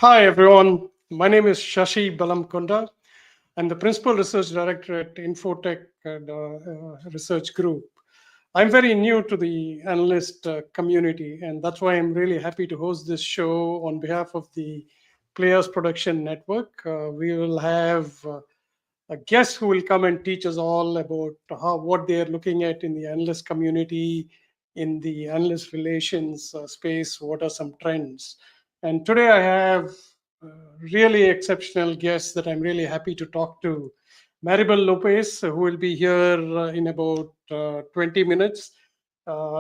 Hi, everyone. My name is Shashi Balamkonda. I'm the Principal Research Director at Infotech Research Group. I'm very new to the analyst community, and that's why I'm really happy to host this show on behalf of the Players Production Network. We will have a guest who will come and teach us all about what they are looking at in the analyst community, in the analyst relations space, what are some trends. And today I have really exceptional guests that I'm really happy to talk to. Maribel Lopez, who will be here in about 20 minutes.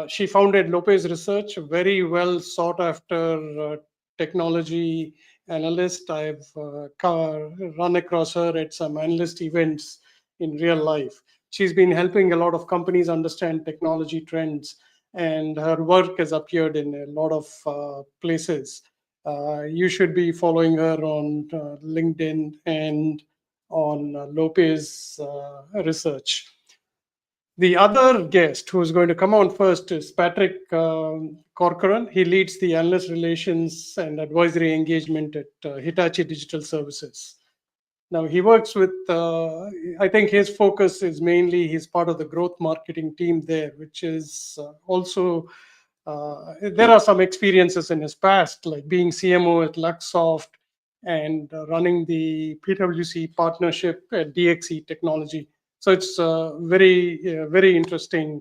She founded Lopez Research, a very well sought after technology analyst. I've run across her at some analyst events in real life. She's been helping a lot of companies understand technology trends, and her work has appeared in a lot of places. You should be following her on LinkedIn and on Lopez Research. The other guest who is going to come on first is Patrick Corcoran. He leads the analyst relations and advisory engagement at Hitachi Digital Services. Now, he works with, I think his focus is mainly, he's part of the growth marketing team there, which is also, there are some experiences in his past, like being CMO at Luxoft and running the PwC partnership at DXC Technology. So it's very interesting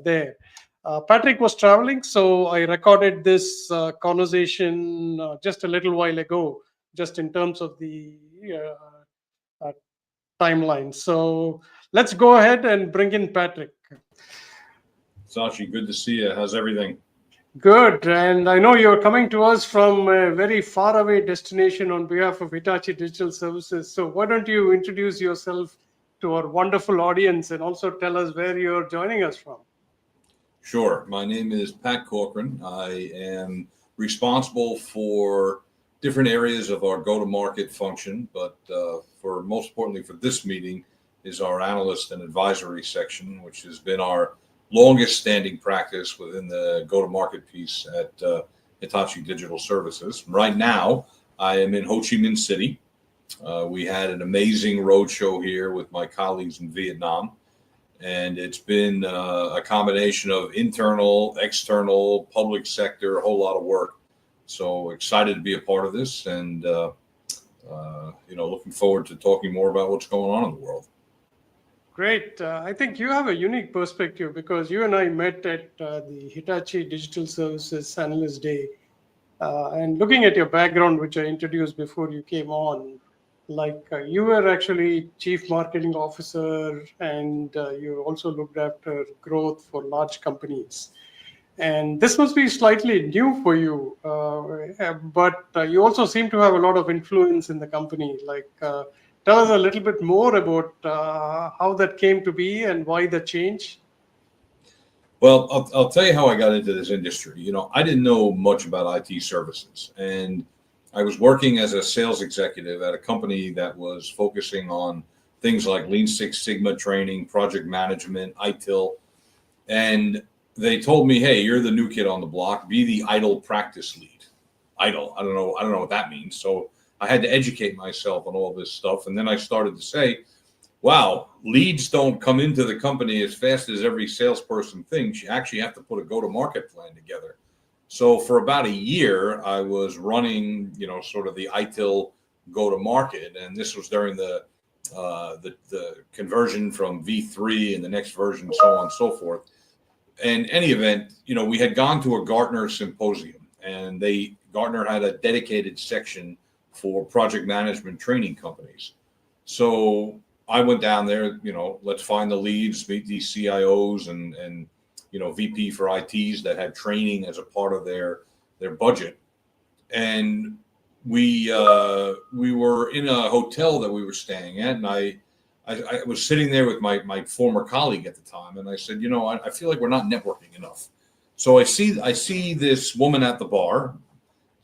there. Patrick was traveling, so I recorded this conversation just a little while ago, just in terms of the timeline. So let's go ahead and bring in Patrick. Sashi, good to see you. How's everything? Good. And I know you're coming to us from a very faraway destination on behalf of Hitachi Digital Services. So why don't you introduce yourself to our wonderful audience and also tell us where you're joining us from? Sure. My name is Pat Corcoran. I am responsible for different areas of our go-to-market function, but for most importantly for this meeting is our analyst and advisory section, which has been our longest standing practice within the go-to-market piece at Hitachi Digital Services. Right now, I am in Ho Chi Minh City. We had an amazing roadshow here with my colleagues in Vietnam, and it's been a combination of internal, external, public sector, a whole lot of work. So excited to be a part of this, and looking forward to talking more about what's going on in the world. Great. I think you have a unique perspective because you and I met at the Hitachi Digital Services Analyst Day. And looking at your background, which I introduced before you came on, you were actually chief marketing officer, and you also looked after growth for large companies. And this must be slightly new for you, but you also seem to have a lot of influence in the company. Tell us a little bit more about how that came to be and why the change. Well, I'll tell you how I got into this industry. I didn't know much about IT services, and I was working as a sales executive at a company that was focusing on things like Lean Six Sigma training, project management, ITIL, and they told me, "Hey, you're the new kid on the block. Be the ITIL practice lead." ITIL, I don't know what that means. So I had to educate myself on all this stuff, and then I started to say, "Wow, leads don't come into the company as fast as every salesperson thinks. You actually have to put a go-to-market plan together." So for about a year, I was running, sort of the ITIL go-to-market, and this was during the conversion from V3 and the next version, so on and so forth. In any event, we had gone to a Gartner symposium, and Gartner had a dedicated section for project management training companies. So I went down there, let's find the leads, meet these CIOs and VP for ITs that had training as a part of their budget. And we were in a hotel that we were staying at, and I was sitting there with my former colleague at the time, and I said, I feel like we're not networking enough. So I see this woman at the bar.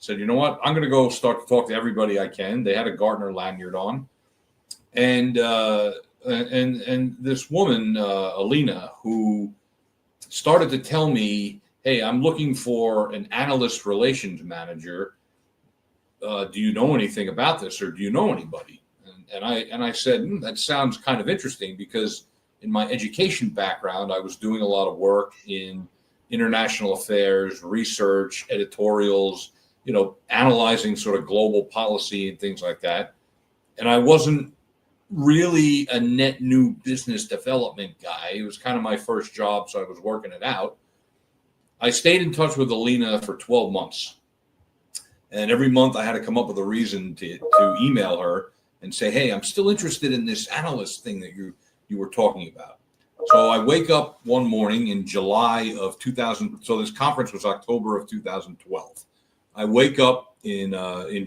Said, you know what? I'm going to go start to talk to everybody I can. They had a Gartner lanyard on, and this woman, Alina, who started to tell me, "Hey, I'm looking for an analyst relations manager do you know anything about this, or do you know anybody? And I said, that sounds kind of interesting, because in my education background, I was doing a lot of work in international affairs, research, editorials, analyzing sort of global policy and things like that. And I wasn't really a net new business development guy. It was kind of my first job, so I was working it out. I stayed in touch with Alina for 12 months. And every month I had to come up with a reason to email her and say, hey, I'm still interested in this analyst thing that you were talking about. So I wake up one morning in July of 2000. So this conference was October of 2012. I wake up in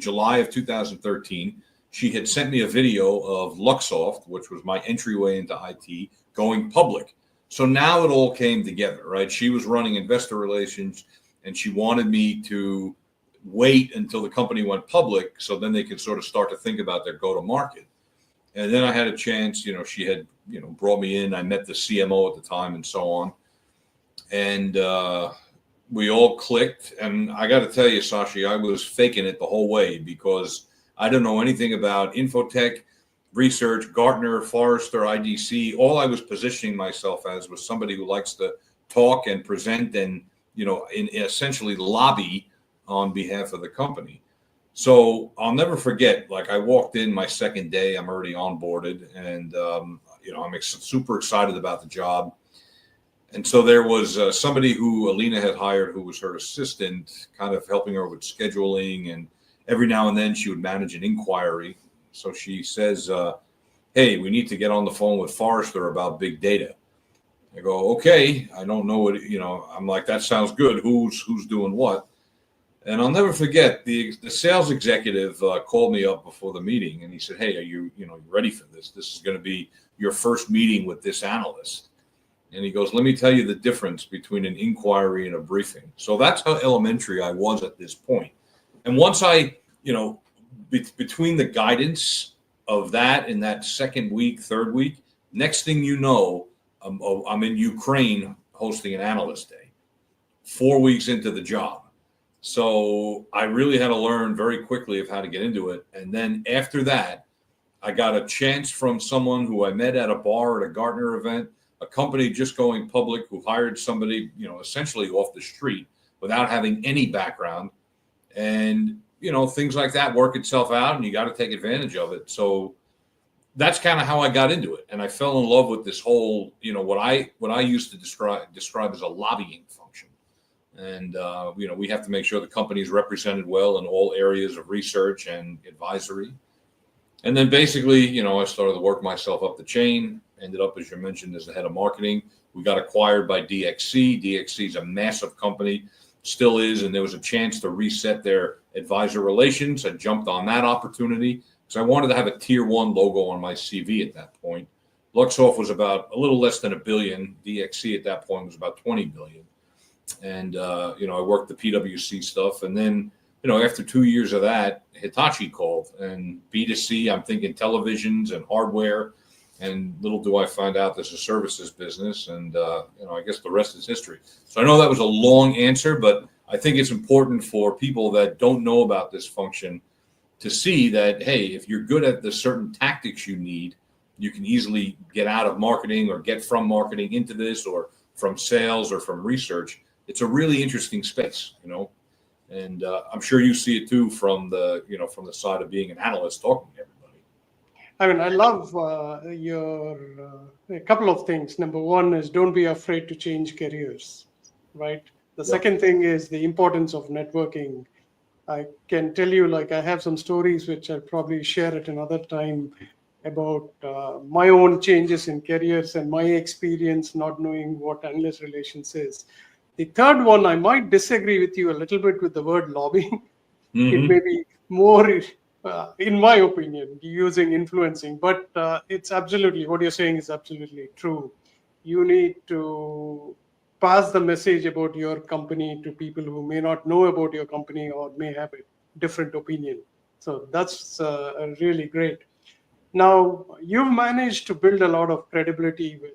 July of 2013. She had sent me a video of Luxoft, which was my entryway into IT, going public. So now it all came together, right? She was running investor relations, and she wanted me to wait until the company went public, so then they could sort of start to think about their go-to-market. And then I had a chance, she had, brought me in. I met the CMO at the time and so on. And we all clicked. And I got to tell you, Sashi, I was faking it the whole way, because I don't know anything about infotech, research, Gartner, Forrester, IDC. All I was positioning myself as was somebody who likes to talk and present and, essentially lobby on behalf of the company. So I'll never forget, like, I walked in my second day, I'm already onboarded, and, I'm super excited about the job. And so there was somebody who Alina had hired, who was her assistant, kind of helping her with scheduling, and every now and then she would manage an inquiry. So she says, hey, we need to get on the phone with Forrester about big data. I go, okay, I don't know what, I'm like, that sounds good. Who's doing what? And I'll never forget, the sales executive called me up before the meeting, and he said, hey, are you ready for this? This is going to be your first meeting with this analyst. And he goes, let me tell you the difference between an inquiry and a briefing. So that's how elementary I was at this point. And once I, between the guidance of that in that second week, third week, next thing you know, I'm in Ukraine hosting an analyst day, 4 weeks into the job. So I really had to learn very quickly of how to get into it. And then after that, I got a chance from someone who I met at a bar at a Gartner event, a company just going public who hired somebody, essentially off the street without having any background. And, things like that work itself out, and you got to take advantage of it. So that's kind of how I got into it. And I fell in love with this whole, what I used to describe as a lobbying function. And, we have to make sure the company is represented well in all areas of research and advisory. And then basically, I started to work myself up the chain, ended up, as you mentioned, as the head of marketing. We got acquired by DXC. DXC is a massive company, still is. And there was a chance to reset their advisor relations. I jumped on that opportunity because I wanted to have a tier 1 logo on my CV at that point. Luxoft was about a little less than $1 billion. DXC at that point was about $20 billion. And, I worked the PwC stuff. And then, after 2 years of that, Hitachi called, and B2C, I'm thinking televisions and hardware. And little do I find out there's a services business. And, I guess the rest is history. So I know that was a long answer, but I think it's important for people that don't know about this function to see that, hey, if you're good at the certain tactics you need, you can easily get out of marketing or get from marketing into this, or from sales or from research. It's a really interesting space, and I'm sure you see it too from the side of being an analyst talking to everybody. I mean, I love a couple of things. Number one is don't be afraid to change careers, right? The second thing is the importance of networking. I can tell you, I have some stories which I'll probably share at another time about my own changes in careers and my experience not knowing what analyst relations is. The third one, I might disagree with you a little bit with the word lobbying. Mm-hmm. It may be more, in my opinion, using influencing, but it's absolutely, what you're saying is absolutely true. You need to pass the message about your company to people who may not know about your company or may have a different opinion. So that's really great. Now, you've managed to build a lot of credibility with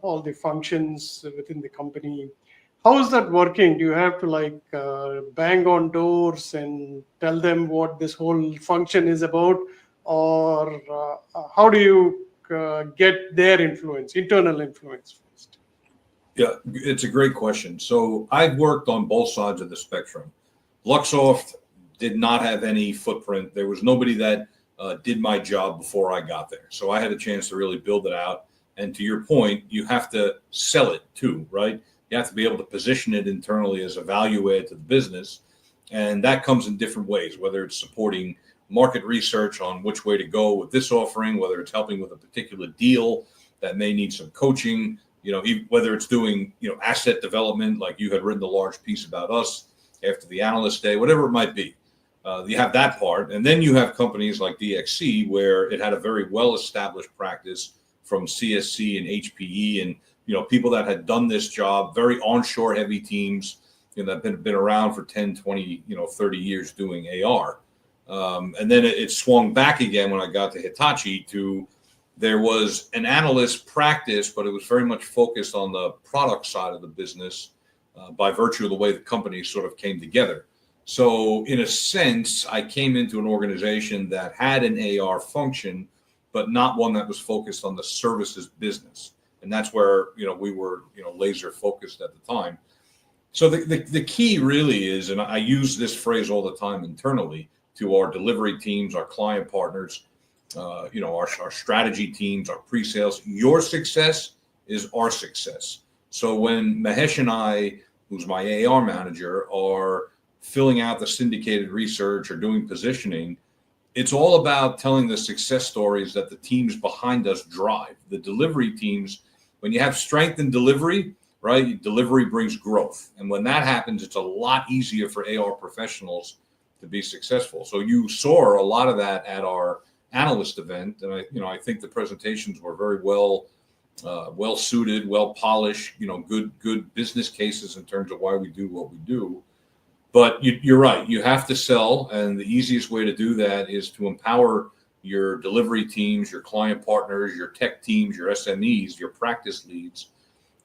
all the functions within the company. How is that working? Do you have to like bang on doors and tell them what this whole function is about, or how do you get their influence, internal influence first? Yeah, it's a great question. So I've worked on both sides of the spectrum. Luxoft did not have any footprint. There was nobody that did my job before I got there. So I had a chance to really build it out. And to your point, you have to sell it too, right? You have to be able to position it internally as a value add to the business. And that comes in different ways, whether it's supporting market research on which way to go with this offering, whether it's helping with a particular deal that may need some coaching, whether it's doing, asset development, like you had written a large piece about us after the Analyst day, whatever it might be. You have that part. And then you have companies like DXC, where it had a very well-established practice from CSC and HPE and, people that had done this job, very onshore heavy teams, that have been around for 10, 20, 30 years doing AR. And then it swung back again when I got to Hitachi there was an analyst practice, but it was very much focused on the product side of the business by virtue of the way the company sort of came together. So in a sense, I came into an organization that had an AR function, but not one that was focused on the services business. And that's where, we were, laser focused at the time. So the key really is, and I use this phrase all the time internally to our delivery teams, our client partners, our strategy teams, our pre-sales, your success is our success. So when Mahesh and I, who's my AR manager, are filling out the syndicated research or doing positioning, it's all about telling the success stories that the teams behind us drive. The delivery teams, when you have strength in delivery, right, delivery brings growth. And when that happens, it's a lot easier for AR professionals to be successful. So you saw a lot of that at our analyst event. And I think the presentations were very well suited, well polished, good business cases in terms of why we do what we do. But you're right. You have to sell. And the easiest way to do that is to empower your delivery teams, your client partners, your tech teams, your SMEs, your practice leads,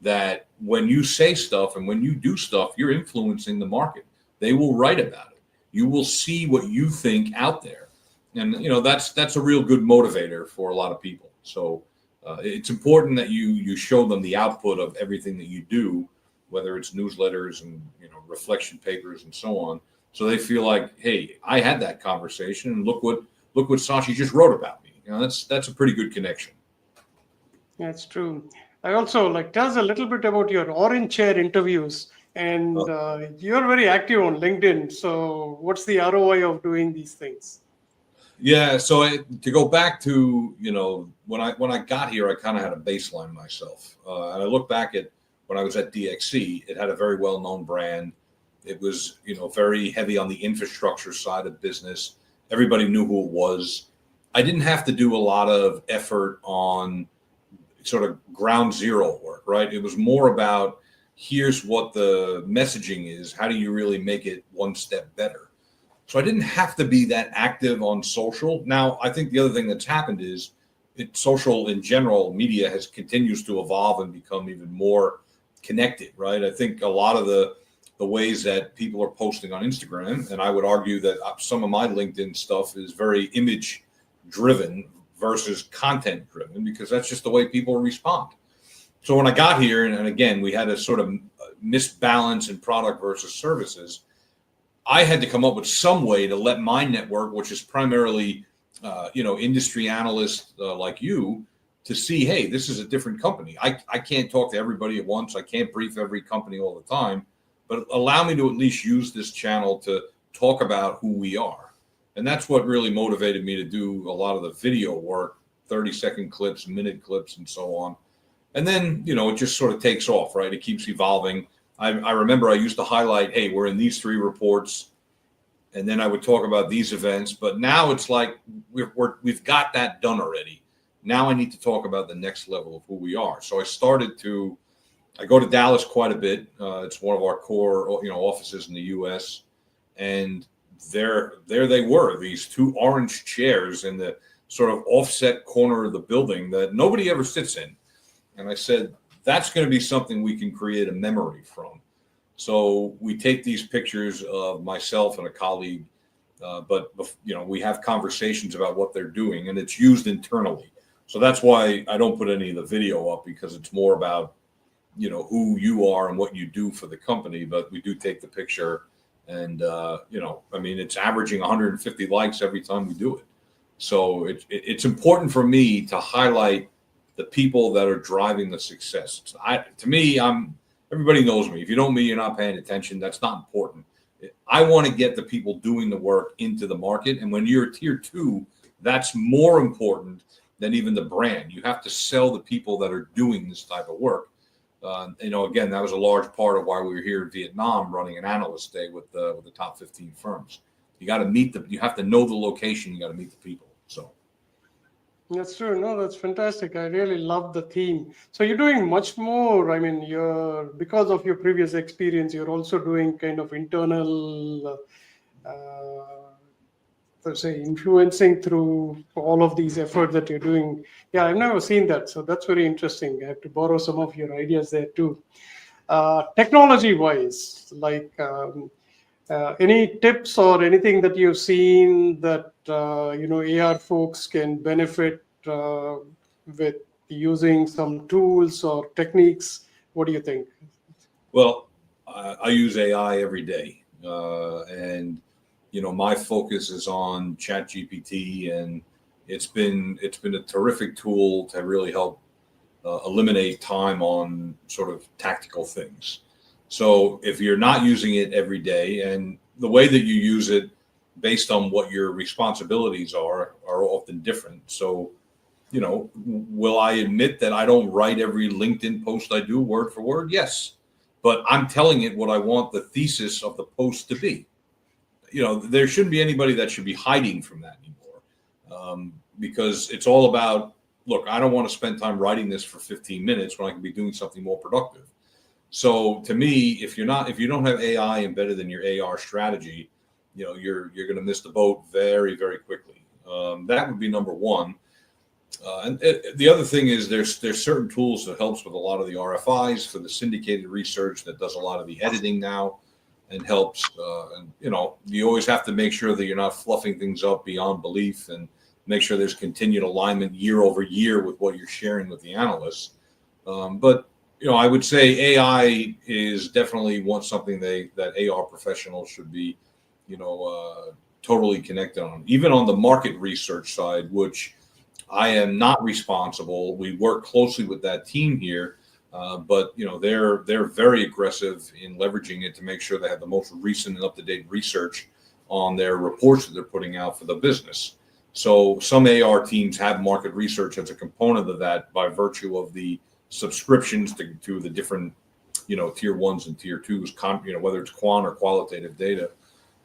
that when you say stuff and when you do stuff, you're influencing the market. They will write about it. You will see what you think out there. And, that's a real good motivator for a lot of people. So it's important that you show them the output of everything that you do, whether it's newsletters and, reflection papers and so on. So they feel like, hey, I had that conversation and look what Sashi just wrote about me. That's a pretty good connection. That's true. I also tell us a little bit about your orange chair interviews, and you're very active on LinkedIn. So what's the ROI of doing these things? Yeah. So to go back to, when I got here, I kind of had a baseline myself. And I look back at when I was at DXC, it had a very well-known brand. It was, very heavy on the infrastructure side of business. Everybody knew who it was. I didn't have to do a lot of effort on sort of ground zero work, right? It was more about, here's what the messaging is. How do you really make it one step better? So I didn't have to be that active on social. Now, I think the other thing that's happened is social in general, media continues to evolve and become even more connected, right? I think a lot of the ways that people are posting on Instagram, and I would argue that some of my LinkedIn stuff is very image driven versus content driven, because that's just the way people respond. So when I got here, and again, we had a sort of misbalance in product versus services, I had to come up with some way to let my network, which is primarily, industry analysts like you, to see, hey, this is a different company. I can't talk to everybody at once. I can't brief every company all the time, but allow me to at least use this channel to talk about who we are. And that's what really motivated me to do a lot of the video work, 30-second clips, minute clips, and so on. And then, it just sort of takes off, right? It keeps evolving. I remember I used to highlight, hey, we're in these 3 reports, and then I would talk about these events. But now it's like we've got that done already. Now I need to talk about the next level of who we are. So I go to Dallas quite a bit. It's one of our core, offices in the U.S. And there they were, these 2 orange chairs in the sort of offset corner of the building that nobody ever sits in. And I said, that's going to be something we can create a memory from. So we take these pictures of myself and a colleague, but we have conversations about what they're doing, and it's used internally. So that's why I don't put any of the video up, because it's more about who you are and what you do for the company. But we do take the picture, and it's averaging 150 likes every time we do it. So it's important for me to highlight the people that are driving the success. Everybody knows me. If you don't know me, you're not paying attention. That's not important. I want to get the people doing the work into the market. And when you're tier 2, that's more important than even the brand. You have to sell the people that are doing this type of work. Again, that was a large part of why we were here in Vietnam running an Analyst Day with the top 15 firms. You got to you have to know the location. You got to meet the people. So. That's true. No, that's fantastic. I really love the theme. So you're doing much more. I mean, because of your previous experience, you're also doing kind of internal, let's say, influencing through all of these efforts that you're doing. Yeah, I've never seen that. So that's very interesting. I have to borrow some of your ideas there too. Technology-wise, like any tips or anything that you've seen that AR folks can benefit with using some tools or techniques? What do you think? Well, I use AI every day, and my focus is on ChatGPT, and it's been a terrific tool to really help eliminate time on sort of tactical things. So if you're not using it every day, and the way that you use it based on what your responsibilities are often different. So, will I admit that I don't write every LinkedIn post I do word for word? Yes. But I'm telling it what I want the thesis of the post to be. There shouldn't be anybody that should be hiding from that anymore, because it's all about, look, I don't want to spend time writing this for 15 minutes when I can be doing something more productive. So to me, if you don't have AI embedded in your AR strategy, you're going to miss the boat very, very quickly. That would be number one. And the other thing is there's certain tools that helps with a lot of the RFIs for the syndicated research that does a lot of the editing now and helps. You always have to make sure that you're not fluffing things up beyond belief, and make sure there's continued alignment year over year with what you're sharing with the analysts. But I would say AI is definitely something that AR professionals should be, totally connected on. Even on the market research side, which I am not responsible. We work closely with that team here, but they're very aggressive in leveraging it to make sure they have the most recent and up-to-date research on their reports that they're putting out for the business. So some AR teams have market research as a component of that by virtue of the subscriptions to the different, tier 1s and tier 2s, whether it's quant or qualitative data.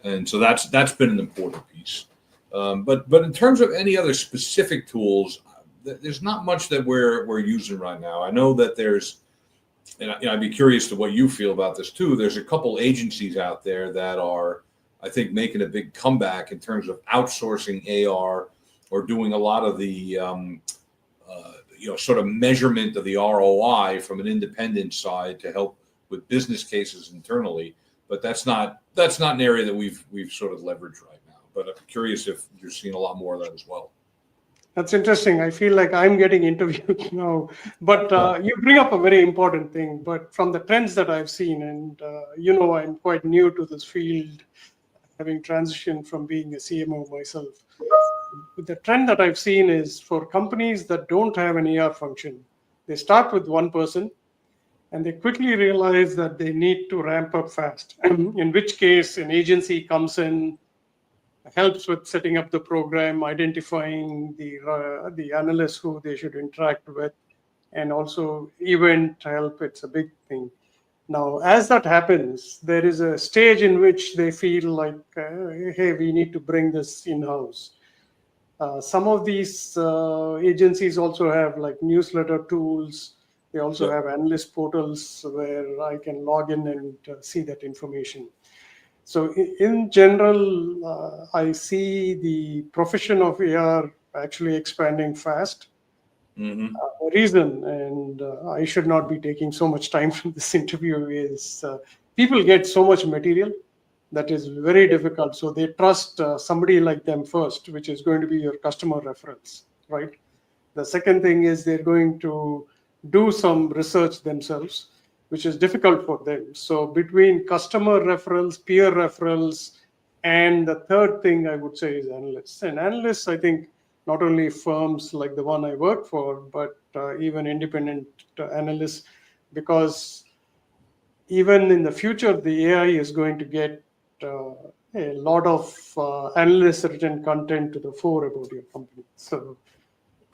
And so that's been an important piece. But in terms of any other specific tools, there's not much that we're using right now. I know that and I'd be curious to what you feel about this too. There's a couple agencies out there that are, I think, making a big comeback in terms of outsourcing AR or doing a lot of the sort of measurement of the ROI from an independent side to help with business cases internally. But that's not an area that we've sort of leveraged right now. But I'm curious if you're seeing a lot more of that as well. That's interesting. I feel like I'm getting interviewed now. But you bring up a very important thing. But from the trends that I've seen, and I'm quite new to this field, having transitioned from being a CMO myself. The trend that I've seen is for companies that don't have an AR function, they start with one person and they quickly realize that they need to ramp up fast, in which case an agency comes in, helps with setting up the program, identifying the analysts who they should interact with, and also event help. It's a big thing. Now, as that happens, there is a stage in which they feel like, hey, we need to bring this in-house. Some of these agencies also have like newsletter tools. They also have analyst portals where I can log in and see that information. So in general, I see the profession of AR actually expanding fast. Mm-hmm. The reason, and I should not be taking so much time from this interview, is people get so much material that is very difficult. So they trust somebody like them first, which is going to be your customer reference, right? The second thing is they're going to do some research themselves, which is difficult for them. So between customer referrals, peer referrals, and the third thing I would say is analysts. And analysts, I think, not only firms like the one I work for, but even independent analysts, because even in the future, the AI is going to get a lot of analyst written content to the fore about your company. So,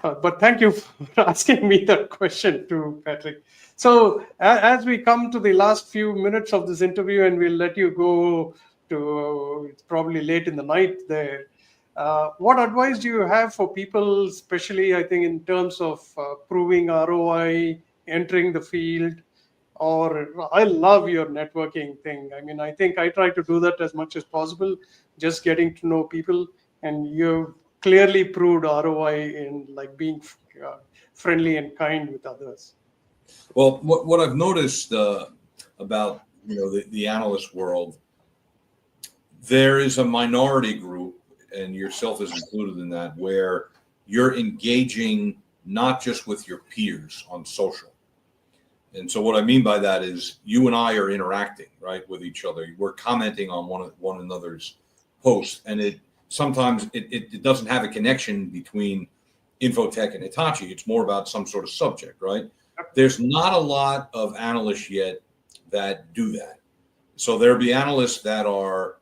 but thank you for asking me that question too, Patrick. So, as we come to the last few minutes of this interview, and we'll let you go to, it's probably late in the night there. What advice do you have for people, especially I think in terms of proving ROI, entering the field? Or I love your networking thing. I mean, I think I try to do that as much as possible, just getting to know people. And you've clearly proved ROI in like being friendly and kind with others. Well, what I've noticed about the analyst world, there is a minority group, and yourself is included in that, where you're engaging not just with your peers on social. And so what I mean by that is you and I are interacting, right, with each other. We're commenting on one another's posts, and it sometimes doesn't have a connection between Infotech and Hitachi. It's more about some sort of subject, right? There's not a lot of analysts yet that do that. So there'll be analysts that are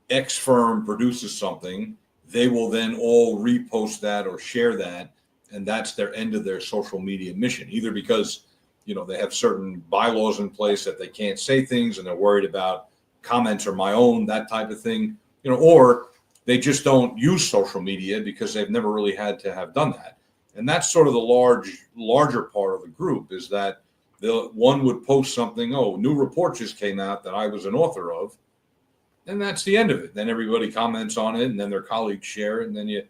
X firm produces something. They will then all repost that or share that, and that's their end of their social media mission, either because they have certain bylaws in place that they can't say things and they're worried about comments are my own, that type of thing, or they just don't use social media because they've never really had to have done that. And that's sort of the larger part of the group, is that one would post something, new report just came out that I was an author of, and that's the end of it. Then everybody comments on it, and then their colleagues share it, and then you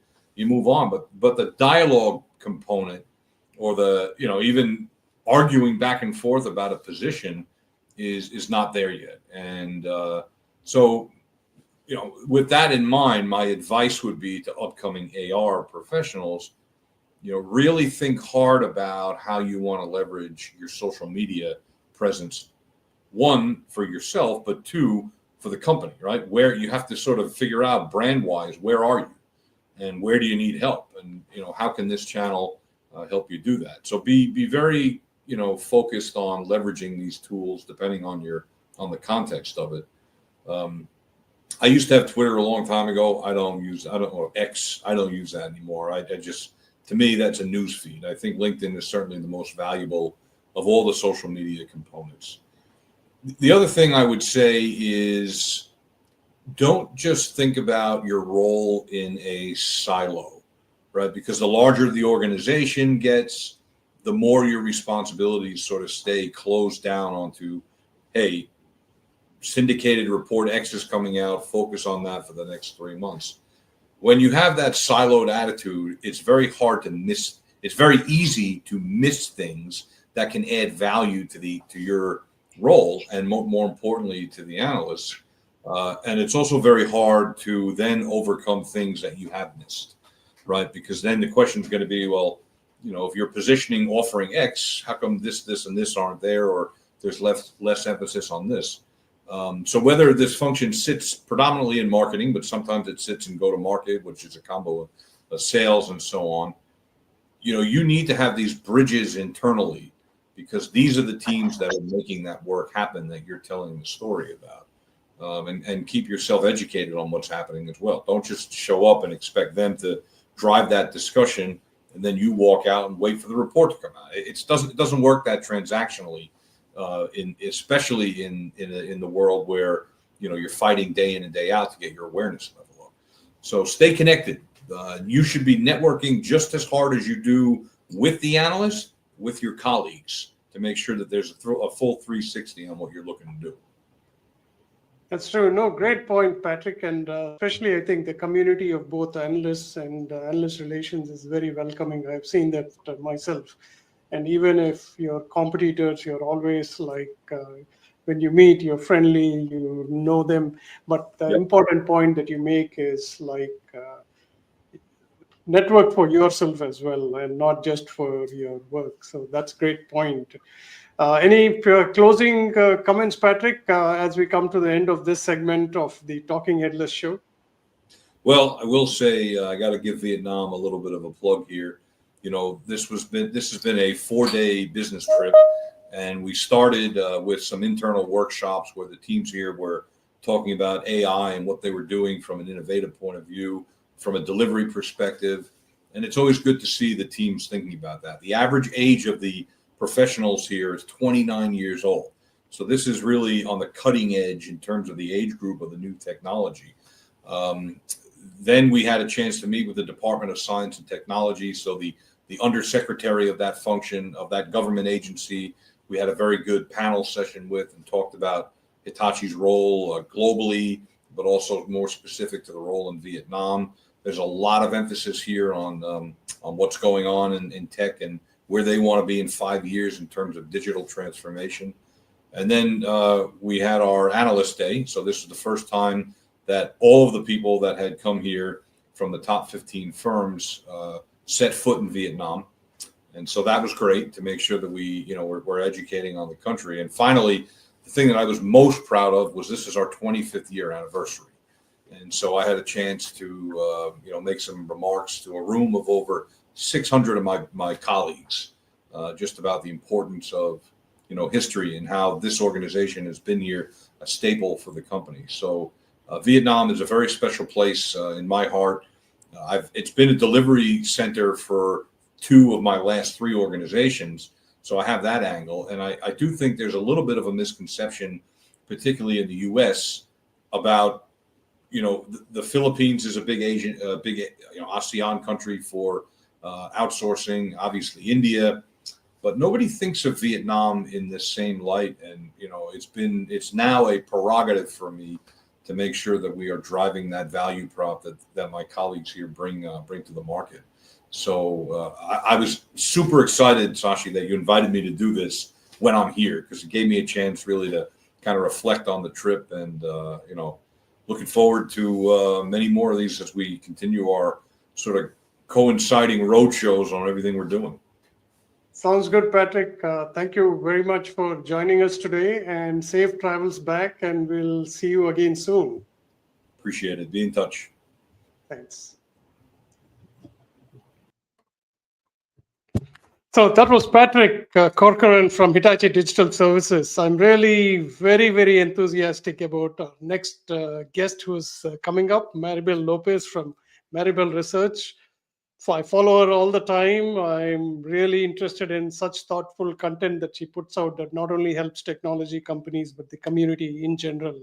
move on. But the dialogue component, or the even arguing back and forth about a position is not there yet. And so with that in mind, my advice would be to upcoming AR professionals, really think hard about how you want to leverage your social media presence, one, for yourself, but two, for the company, right? Where you have to sort of figure out brand wise, where are you and where do you need help? And, how can this channel help you do that? So be very, focused on leveraging these tools depending on the context of it. I used to have Twitter a long time ago. X. I don't use that anymore. I just, to me, that's a news feed. I think LinkedIn is certainly the most valuable of all the social media components. The other thing I would say is, don't just think about your role in a silo, right? Because the larger the organization gets, the more your responsibilities sort of stay closed down onto, hey, syndicated report X is coming out, focus on that for the next 3 months. When you have that siloed attitude, it's very hard to miss. It's very easy to miss things that can add value to your role, and more importantly to the analysts. And it's also very hard to then overcome things that you have missed, right? Because then the question is going to be, well, if you're positioning offering X, how come this, and this aren't there, or there's less emphasis on this? So whether this function sits predominantly in marketing, but sometimes it sits in go-to-market, which is a combo of sales and so on, you need to have these bridges internally, because these are the teams that are making that work happen that you're telling the story about. And keep yourself educated on what's happening as well. Don't just show up and expect them to drive that discussion, and then you walk out and wait for the report to come out. It doesn't work that transactionally, especially in the world where you're fighting day in and day out to get your awareness level up. So stay connected. You should be networking just as hard as you do with the analyst, with your colleagues, to make sure that there's a full 360 on what you're looking to do. That's true. No, great point, Patrick. And especially, I think the community of both analysts and analyst relations is very welcoming. I've seen that myself. And even if your competitors, you're always like when you meet, you're friendly, you know them. But the Yep. important point that you make is like network for yourself as well, and not just for your work. So that's a great point. Any closing comments, Patrick, as we come to the end of this segment of the Talking Headless show? Well, I will say I got to give Vietnam a little bit of a plug here. You know, this has been a 4-day business trip, and we started with some internal workshops where the teams here were talking about AI and what they were doing from an innovative point of view, from a delivery perspective. And it's always good to see the teams thinking about that. The average age of the professionals here is 29 years old. So this is really on the cutting edge in terms of the age group of the new technology. Then we had a chance to meet with the Department of Science and Technology. So the undersecretary of that function, of that government agency, we had a very good panel session with and talked about Hitachi's role globally, but also more specific to the role in Vietnam. There's a lot of emphasis here on what's going on in tech and where they want to be in 5 years in terms of digital transformation. And then we had our Analyst Day. So this was the first time that all of the people that had come here from the top 15 firms set foot in Vietnam. And so that was great to make sure that we're educating on the country. And finally, the thing that I was most proud of was this is our 25th year anniversary. And so I had a chance to make some remarks to a room of over 600 of my colleagues, just about the importance of history and how this organization has been here, a staple for the company. So Vietnam is a very special place in my heart. It's been a delivery center for 2 of my last 3 organizations, so I have that angle. And I do think there's a little bit of a misconception, particularly in the U.S., about the Philippines is a big ASEAN country for outsourcing. Obviously, India. But nobody thinks of Vietnam in the same light, and it's now a prerogative for me to make sure that we are driving that value prop that my colleagues here bring to the market. So I was super excited, Sashi, that you invited me to do this when I'm here, because it gave me a chance really to kind of reflect on the trip, and looking forward to many more of these as we continue our sort of coinciding road shows on everything we're doing. Sounds good, Patrick. Thank you very much for joining us today, and safe travels back, and we'll see you again soon. Appreciate it. Be in touch. Thanks. So that was Patrick Corcoran from Hitachi Digital Services. I'm really very, very enthusiastic about our next guest who's coming up, Maribel Lopez from Maribel Research. So I follow her all the time. I'm really interested in such thoughtful content that she puts out that not only helps technology companies, but the community in general.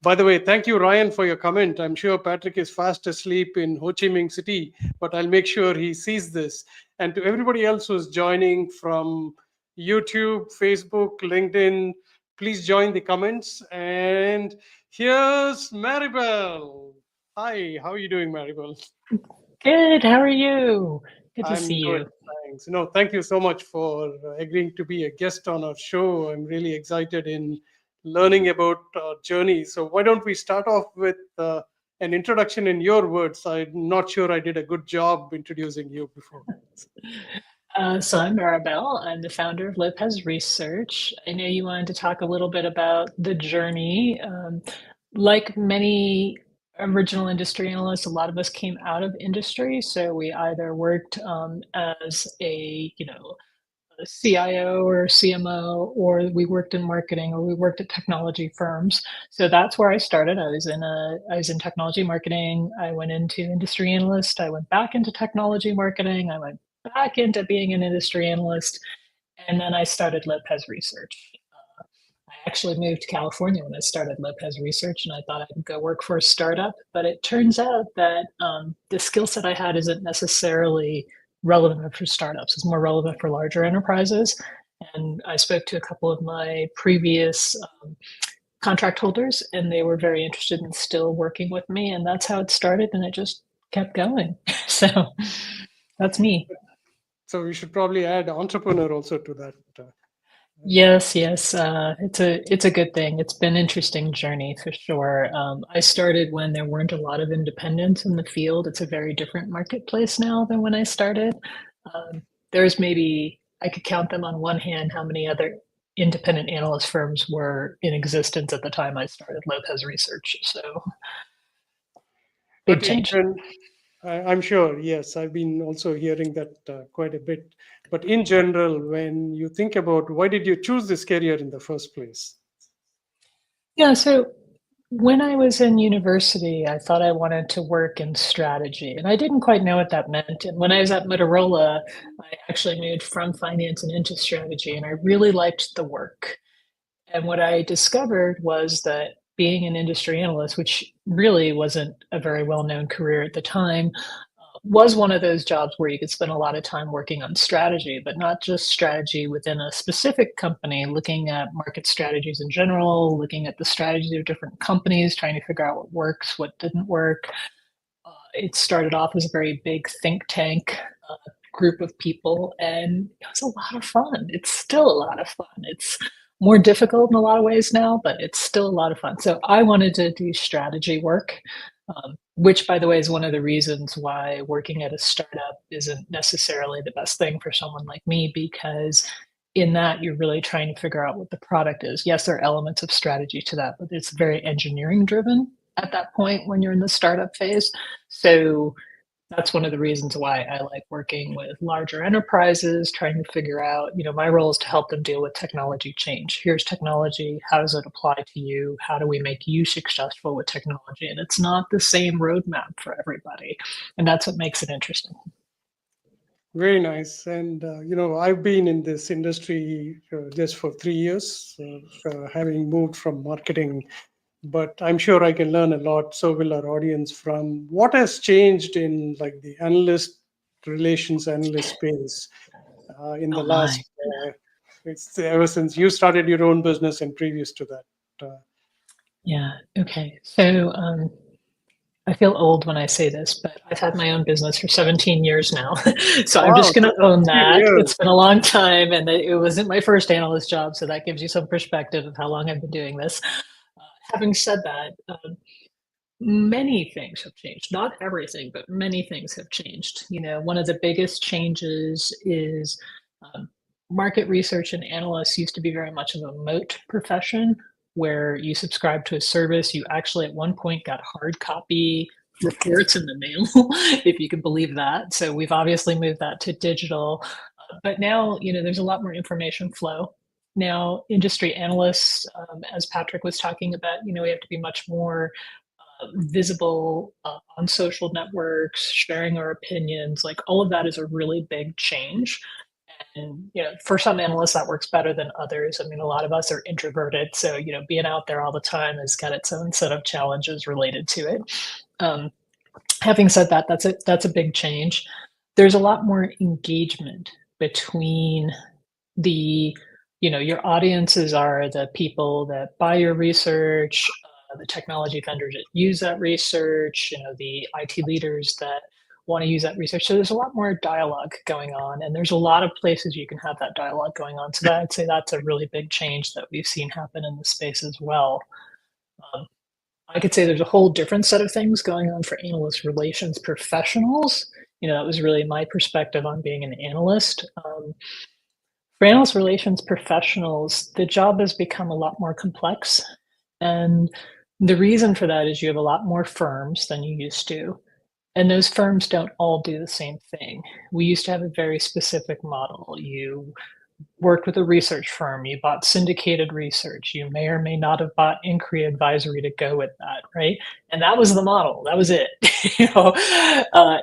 By the way, thank you, Ryan, for your comment. I'm sure Patrick is fast asleep in Ho Chi Minh City, but I'll make sure he sees this. And to everybody else who's joining from YouTube, Facebook, LinkedIn, please join the comments. And here's Maribel. Hi, how are you doing, Maribel? Good. How are you? Good to I'm see good, you. thanks. No, thank you so much for agreeing to be a guest on our show. I'm really excited in learning about our journey. So why don't we start off with an introduction in your words? I'm not sure I did a good job introducing you before. So I'm Maribel. I'm the founder of Lopez Research. I know you wanted to talk a little bit about the journey. Like many original industry analysts, a lot of us came out of industry. So we either worked as a CIO or CMO, or we worked in marketing, or we worked at technology firms. So that's where I started. I was in technology marketing. I went into industry analyst. I went back into technology marketing. I went back into being an industry analyst, and then I started Lopez Research. I actually moved to California when I started Lopez Research, and I thought I'd go work for a startup. But it turns out that the skill set I had isn't necessarily relevant for startups. It's more relevant for larger enterprises. And I spoke to a couple of my previous contract holders, and they were very interested in still working with me. And that's how it started, and it just kept going. So that's me. So we should probably add entrepreneur also to that. Yes, yes. It's a good thing. It's been an interesting journey for sure. I started when there weren't a lot of independents in the field. It's a very different marketplace now than when I started. Um, there's maybe I could count them on one hand how many other independent analyst firms were in existence at the time I started Lopez Research. So big But change. I'm sure, yes, I've been also hearing that quite a bit. But in general, when you think about why did you choose this career in the first place? Yeah, so when I was in university, I thought I wanted to work in strategy, and I didn't quite know what that meant. And when I was at Motorola, I actually moved from finance and into strategy, and I really liked the work. And what I discovered was that being an industry analyst, which really wasn't a very well-known career at the time, was one of those jobs where you could spend a lot of time working on strategy, but not just strategy within a specific company, looking at market strategies in general, looking at the strategies of different companies, trying to figure out what works, what didn't work. It started off as a very big think tank group of people, and it was a lot of fun. It's still a lot of fun. It's more difficult in a lot of ways now, but it's still a lot of fun. So I wanted to do strategy work, which, by the way, is one of the reasons why working at a startup isn't necessarily the best thing for someone like me, because in that you're really trying to figure out what the product is. Yes, there are elements of strategy to that, but it's very engineering driven at that point when you're in the startup phase. So that's one of the reasons why I like working with larger enterprises, trying to figure out, my role is to help them deal with technology change. Here's technology. How does it apply to you? How do we make you successful with technology? And it's not the same roadmap for everybody. And that's what makes it interesting. Very nice. And, I've been in this industry just for 3 years, having moved from marketing, but I'm sure I can learn a lot. So will our audience from what has changed in like the analyst space in the Oh my. last, it's ever since you started your own business and previous to that. Yeah. Okay. So I feel old when I say this, but I've had my own business for 17 years now. So I'm Wow, just going to own 17 that. years. It's been a long time, and it wasn't my first analyst job. So that gives you some perspective of how long I've been doing this. Having said that, many things have changed. Not everything, but many things have changed. One of the biggest changes is market research and analysts used to be very much of a moat profession where you subscribe to a service. You actually at one point got hard copy reports in the mail, if you can believe that. So we've obviously moved that to digital. But now, there's a lot more information flow. Now, industry analysts, as Patrick was talking about, we have to be much more visible on social networks, sharing our opinions. Like all of that is a really big change. And for some analysts that works better than others. I mean, a lot of us are introverted, so being out there all the time has got its own set of challenges related to it. Um, Having said that, that's a big change. There's a lot more engagement between the your audiences are the people that buy your research, the technology vendors that use that research, the IT leaders that want to use that research. So there's a lot more dialogue going on, and there's a lot of places you can have that dialogue going on. So that I'd say that's a really big change that we've seen happen in the space as well. Um, I could say there's a whole different set of things going on for analyst relations professionals. That was really my perspective on being an analyst. For analyst relations professionals, the job has become a lot more complex. And the reason for that is you have a lot more firms than you used to. And those firms don't all do the same thing. We used to have a very specific model. You worked with a research firm, you bought syndicated research, you may or may not have bought inquiry advisory to go with that, right? And that was the model, that was it.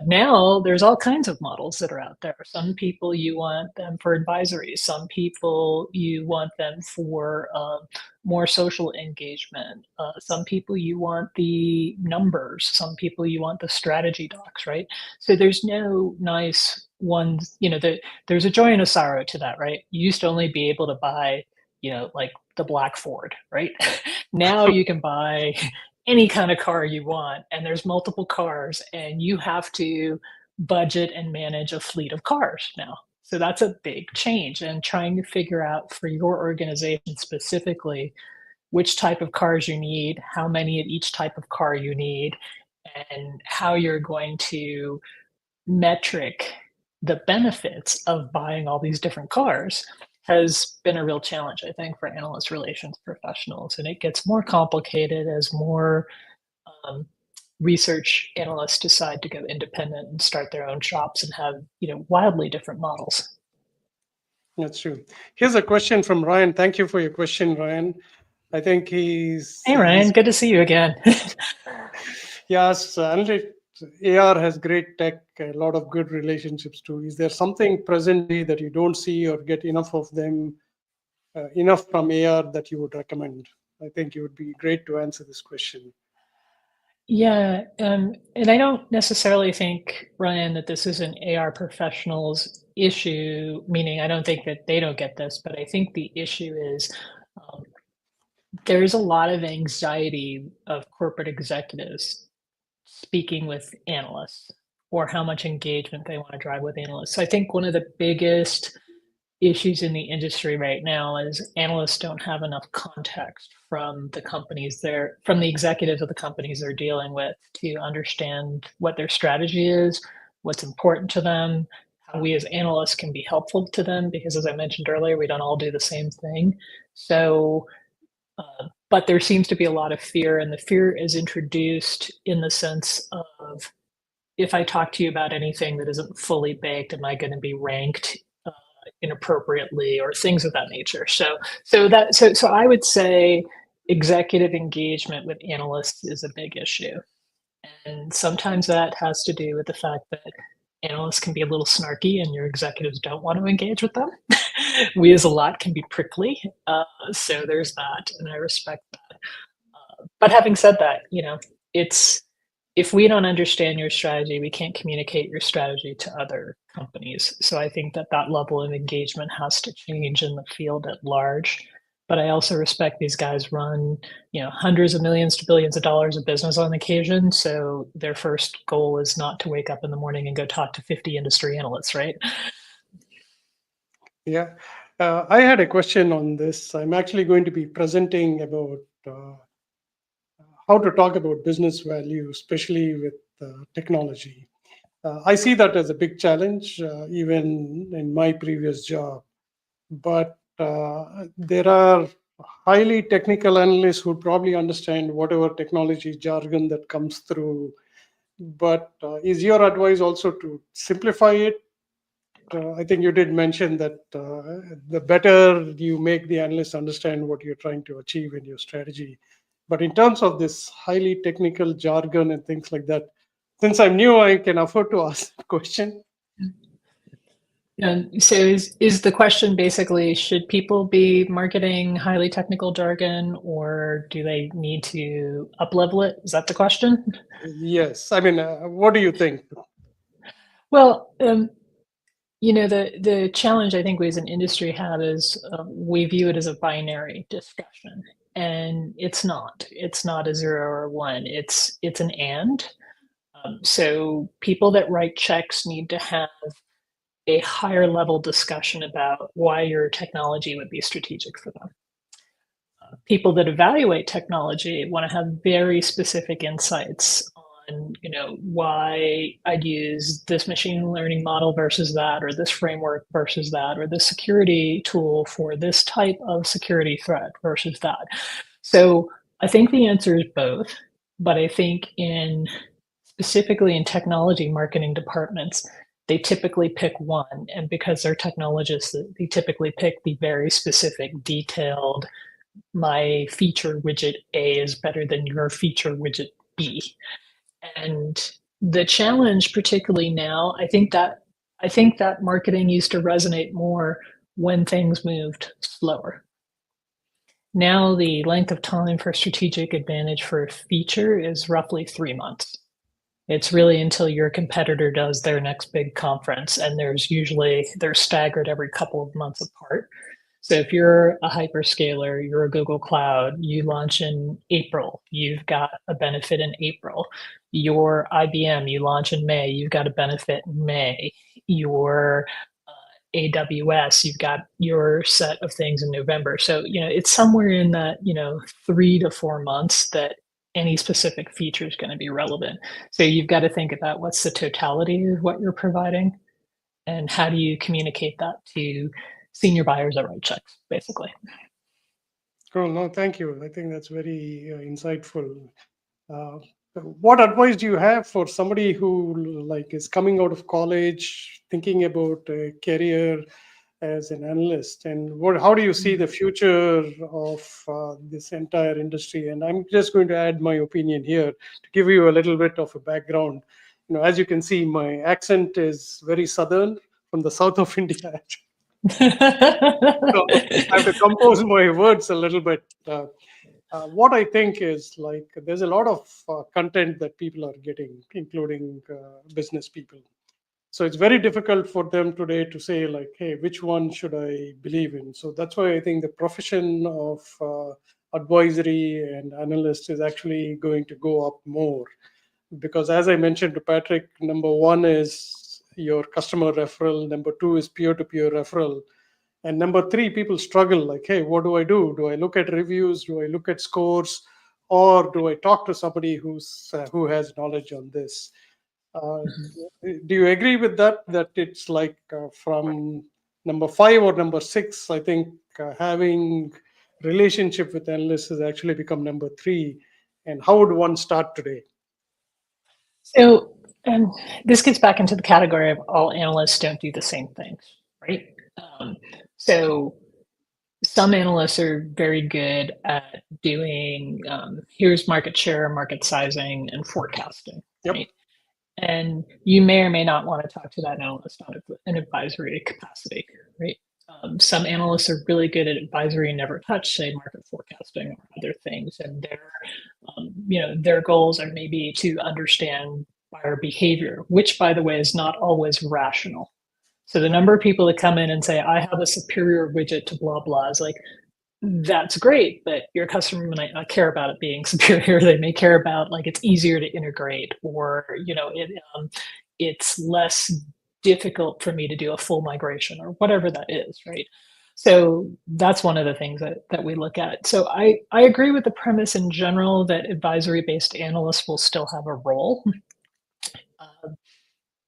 Now there's all kinds of models that are out there. Some people you want them for advisory, some people you want them for more social engagement, some people you want the numbers, some people you want the strategy docs, right? So there's no nice one, there's a joy and a sorrow to that, right? You used to only be able to buy, like the black Ford, right? Now you can buy any kind of car you want, and there's multiple cars, and you have to budget and manage a fleet of cars now. So that's a big change, and trying to figure out for your organization specifically which type of cars you need, how many of each type of car you need, and how you're going to metric the benefits of buying all these different cars has been a real challenge, I think, for analyst relations professionals. And it gets more complicated as more research analysts decide to go independent and start their own shops and have, wildly different models. That's true. Here's a question from Ryan. Thank you for your question, Ryan. I think he's... Hey, Ryan, good to see you again. Yes, AR has great tech, a lot of good relationships too. Is there something presently that you don't see or get enough of them, enough from AR that you would recommend? I think it would be great to answer this question. Yeah, and I don't necessarily think, Ryan, that this is an AR professional's issue, meaning I don't think that they don't get this, but I think the issue is there's a lot of anxiety of corporate executives speaking with analysts or how much engagement they want to drive with analysts. So I think one of the biggest issues in the industry right now is analysts don't have enough context from the executives of the companies they're dealing with to understand what their strategy is, what's important to them, how we as analysts can be helpful to them, because as I mentioned earlier, we don't all do the same thing. So but there seems to be a lot of fear, and the fear is introduced in the sense of, if I talk to you about anything that isn't fully baked, am I going to be ranked inappropriately, or things of that nature? So I would say executive engagement with analysts is a big issue, and sometimes that has to do with the fact that analysts can be a little snarky and your executives don't want to engage with them. We as a lot can be prickly. So there's that, and I respect that. But having said that, if we don't understand your strategy, we can't communicate your strategy to other companies. So I think that level of engagement has to change in the field at large. But I also respect these guys run, hundreds of millions to billions of dollars of business on occasion. So their first goal is not to wake up in the morning and go talk to 50 industry analysts, right? Yeah, I had a question on this. I'm actually going to be presenting about how to talk about business value, especially with technology. I see that as a big challenge, even in my previous job. But there are highly technical analysts who probably understand whatever technology jargon that comes through. But is your advice also to simplify it? I think you did mention that the better you make the analyst understand what you're trying to achieve in your strategy. But in terms of this highly technical jargon and things like that, since I'm new, I can afford to ask the question. And so is the question basically, should people be marketing highly technical jargon, or do they need to up-level it? Is that the question? Yes. I mean, what do you think? Well, the challenge I think we as an industry have is we view it as a binary discussion, and it's not. It's not a 0 or 1. It's an and. So people that write checks need to have a higher level discussion about why your technology would be strategic for them. People that evaluate technology want to have very specific insights on, why I'd use this machine learning model versus that, or this framework versus that, or this security tool for this type of security threat versus that. So I think the answer is both, but I think specifically in technology marketing departments, they typically pick one, and because they're technologists, they typically pick the very specific, detailed, my feature widget A is better than your feature widget B. And the challenge, particularly now, I think that marketing used to resonate more when things moved slower. Now the length of time for strategic advantage for a feature is roughly 3 months. It's really until your competitor does their next big conference, and they're staggered every couple of months apart. So if you're a hyperscaler, you're a Google Cloud, you launch in April, you've got a benefit in April. Your IBM, you launch in May, you've got a benefit in May. Your AWS, you've got your set of things in November. So, it's somewhere in that, 3 to 4 months that any specific feature is going to be relevant. So you've got to think about what's the totality of what you're providing and how do you communicate that to senior buyers that write checks, basically. Cool. No, thank you. I think that's very insightful. What advice do you have for somebody who is coming out of college, thinking about a career as an analyst, and how do you see the future of this entire industry? And I'm just going to add my opinion here to give you a little bit of a background. As you can see, my accent is very southern from the south of India. So I have to compose my words a little bit. What I think is there's a lot of content that people are getting, including business people. So it's very difficult for them today to say hey, which one should I believe in? So that's why I think the profession of advisory and analyst is actually going to go up more. Because as I mentioned to Patrick, number one is your customer referral. Number two is peer-to-peer referral. And number three, people struggle hey, what do? Do I look at reviews? Do I look at scores? Or do I talk to somebody who has knowledge on this? Do you agree with that? That it's from number 5 or number 6, I think having relationship with analysts has actually become number 3. And how would one start today? So, this gets back into the category of all analysts don't do the same things, right? So some analysts are very good at doing, here's market share, market sizing, and forecasting, Yep. right? And you may or may not want to talk to that analyst on an advisory capacity, right? Some analysts are really good at advisory and never touch, say, market forecasting or other things, and their goals are maybe to understand buyer behavior, which, by the way, is not always rational. So the number of people that come in and say, I have a superior widget to blah, blah, is that's great, but your customer might not care about it being superior. They may care about it's easier to integrate, or it's less difficult for me to do a full migration, or whatever that is, right? So that's one of the things that we look at. So I agree with the premise in general that advisory-based analysts will still have a role.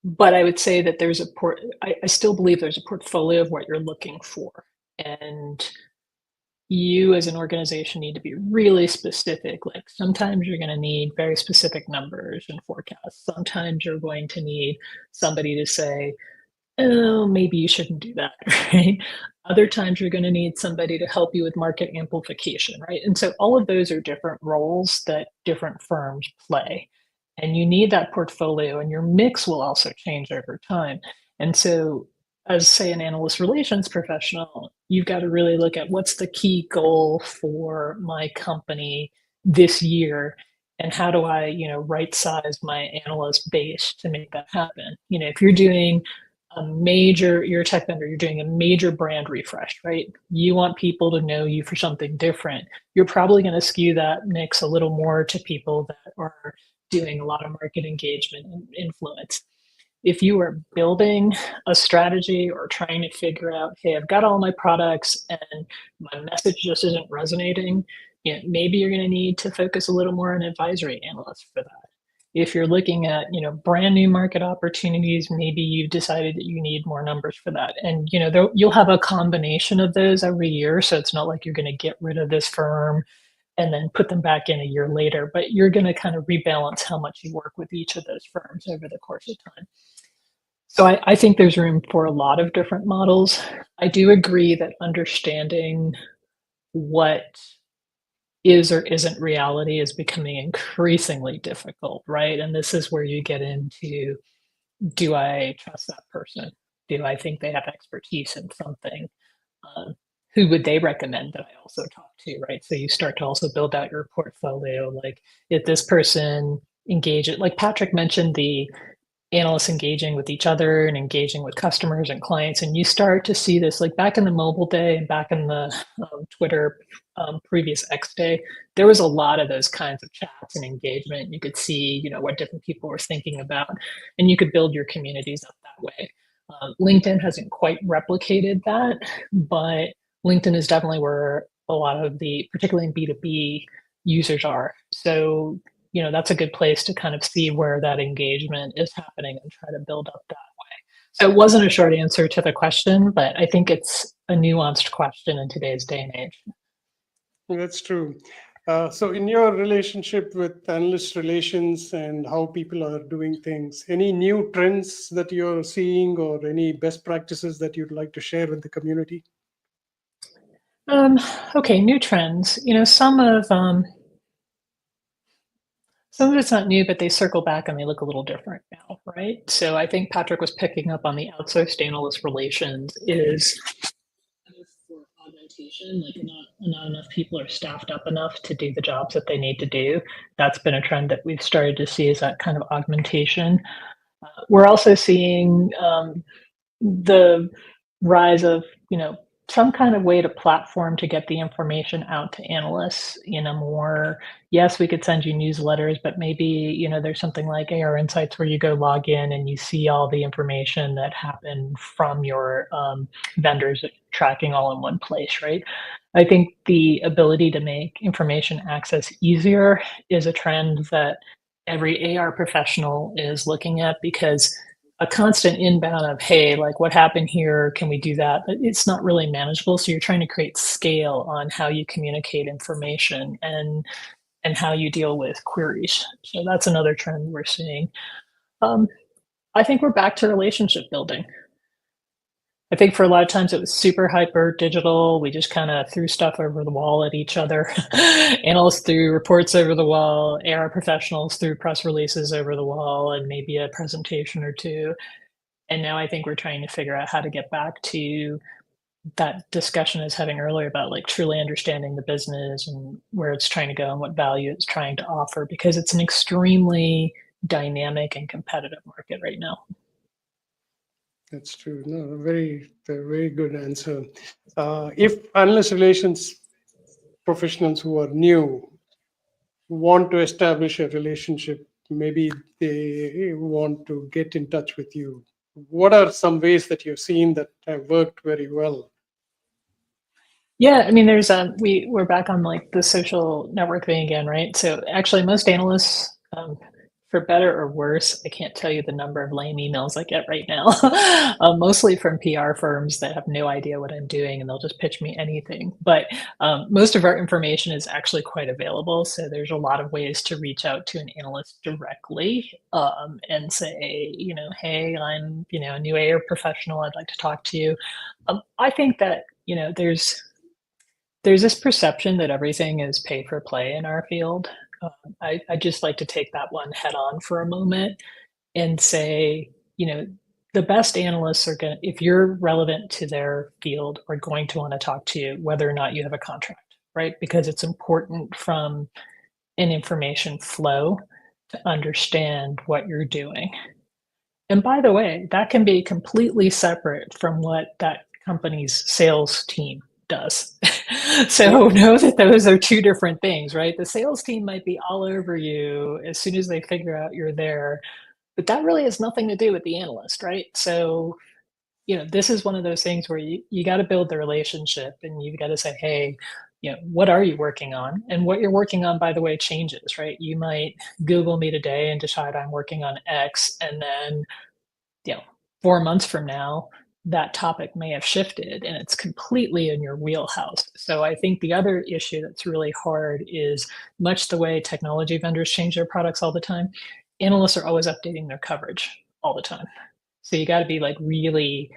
But I would say that I still believe there's a portfolio of what you're looking for. And you as an organization need to be really specific. Sometimes you're going to need very specific numbers and forecasts. Sometimes you're going to need somebody to say, oh, maybe you shouldn't do that, right? Other times you're going to need somebody to help you with market amplification, right? And so all of those are different roles that different firms play. And you need that portfolio, and your mix will also change over time. And so as, say, an analyst relations professional, you've got to really look at what's the key goal for my company this year, and how do I, right size my analyst base to make that happen? If you're doing you're a tech vendor, you're doing a major brand refresh, right? You want people to know you for something different. You're probably going to skew that mix a little more to people that are doing a lot of market engagement and influence. If you are building a strategy or trying to figure out, hey, I've got all my products and my message just isn't resonating, maybe you're going to need to focus a little more on advisory analysts for that. If you're looking at, brand new market opportunities, maybe you've decided that you need more numbers for that. And, you'll have a combination of those every year. So it's not like you're going to get rid of this firm and then put them back in a year later, but you're going to kind of rebalance how much you work with each of those firms over the course of time. So I think there's room for a lot of different models. I do agree that understanding what is or isn't reality is becoming increasingly difficult, right? And this is where you get into, do I trust that person? Do I think they have expertise in something? Who would they recommend that I also talk to, right? So you start to also build out your portfolio. If this person engages, like Patrick mentioned, the analysts engaging with each other and engaging with customers and clients, and you start to see this back in the mobile day and back in the Twitter previous X day, there was a lot of those kinds of chats and engagement. You could see what different people were thinking about, and you could build your communities up that way. LinkedIn hasn't quite replicated that, but LinkedIn is definitely where a lot of the, particularly in B2B, users are. So, that's a good place to kind of see where that engagement is happening and try to build up that way. So it wasn't a short answer to the question, but I think it's a nuanced question in today's day and age. That's true. So in your relationship with analyst relations and how people are doing things, any new trends that you're seeing or any best practices that you'd like to share with the community? Okay, new trends. Some of it's not new, but they circle back and they look a little different now, right? So I think Patrick was picking up on the outsourced analyst relations is for augmentation, like not enough people are staffed up enough to do the jobs that they need to do. That's been a trend that we've started to see, is that kind of augmentation. We're also seeing the rise of, some kind of way to platform to get the information out to analysts in a more, yes, we could send you newsletters, but maybe, there's something like AR Insights where you go log in and you see all the information that happened from your vendors tracking all in one place, right? I think the ability to make information access easier is a trend that every AR professional is looking at, because a constant inbound of, hey, like what happened here? Can we do that? But it's not really manageable. So you're trying to create scale on how you communicate information and how you deal with queries. So that's another trend we're seeing. I think we're back to relationship building. I think for a lot of times it was super hyper digital. We just kind of threw stuff over the wall at each other. Analysts threw reports over the wall. AR professionals threw press releases over the wall and maybe a presentation or two. And now I think we're trying to figure out how to get back to that discussion I was having earlier about like truly understanding the business and where it's trying to go and what value it's trying to offer, because it's an extremely dynamic and competitive market right now. That's true. No, very good answer. If analyst relations professionals who are new want to establish a relationship, maybe they want to get in touch with you, what are some ways that you've seen that have worked very well? Yeah, I mean, there's we're back on like the social networking again, right? So actually, most analysts, for better or worse, I can't tell you the number of lame emails I get right now, mostly from PR firms that have no idea what I'm doing and they'll just pitch me anything. But most of our information is actually quite available. So there's a lot of ways to reach out to an analyst directly and say, hey, I'm, a new AR professional. I'd like to talk to you. I think that, there's this perception that everything is pay for play in our field. I just like to take that one head on for a moment and say, the best analysts are going to, if you're relevant to their field, are going to want to talk to you, whether or not you have a contract, right? Because it's important from an information flow to understand what you're doing. And by the way, that can be completely separate from what that company's sales team does. So know that those are two different things, right? The sales team might be all over you as soon as they figure out you're there, but that really has nothing to do with the analyst, right? So, this is one of those things where you got to build the relationship and you've got to say, hey, what are you working on? And what you're working on, by the way, changes, right? You might Google me today and decide I'm working on X, and then, 4 months from now, that topic may have shifted and it's completely in your wheelhouse. So I think the other issue that's really hard is, much the way technology vendors change their products all the time, analysts are always updating their coverage all the time. So you got to be like really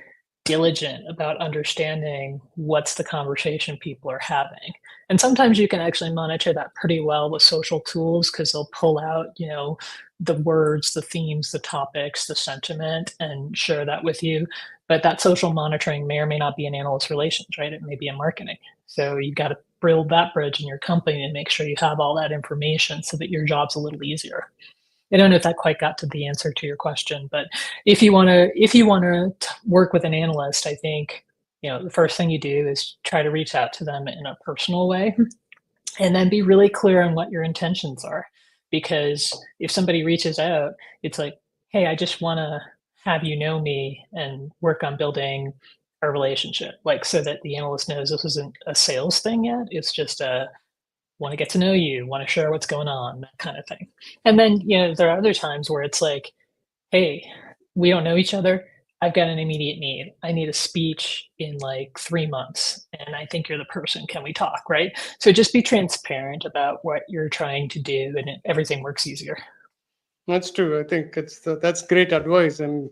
diligent about understanding what's the conversation people are having. And sometimes you can actually monitor that pretty well with social tools, because they'll pull out, the words, the themes, the topics, the sentiment, and share that with you. But that social monitoring may or may not be in analyst relations, right? It may be in marketing. So you've got to build that bridge in your company and make sure you have all that information so that your job's a little easier. I don't know if that quite got to the answer to your question, but if you want to work with an analyst, I think, the first thing you do is try to reach out to them in a personal way, and then be really clear on what your intentions are. Because if somebody reaches out, it's like, hey, I just want to have you know me and work on building a relationship, like so that the analyst knows this isn't a sales thing yet. It's just a want to get to know you, want to share what's going on, that kind of thing. And then, there are other times where it's like, hey, we don't know each other. I've got an immediate need. I need a speech in like 3 months, and I think you're the person. Can we talk? Right. So just be transparent about what you're trying to do, and everything works easier. That's true. I think that's great advice, and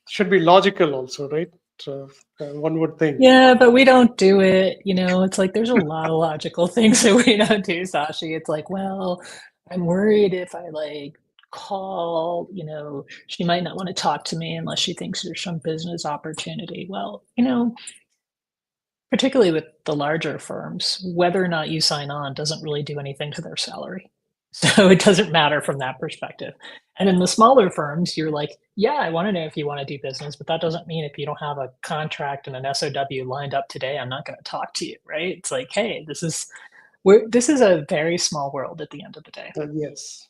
should be logical also, right? One would think. Yeah, but we don't do it. It's like there's a lot of logical things that we don't do, Sashi. It's like, well, I'm worried if I like call, she might not want to talk to me unless she thinks there's some business opportunity. Well, particularly with the larger firms, whether or not you sign on doesn't really do anything to their salary. So it doesn't matter from that perspective. And in the smaller firms, you're like, yeah, I want to know if you want to do business, but that doesn't mean if you don't have a contract and an SOW lined up today, I'm not going to talk to you, right? It's like, hey, this is a very small world at the end of the day. Yes.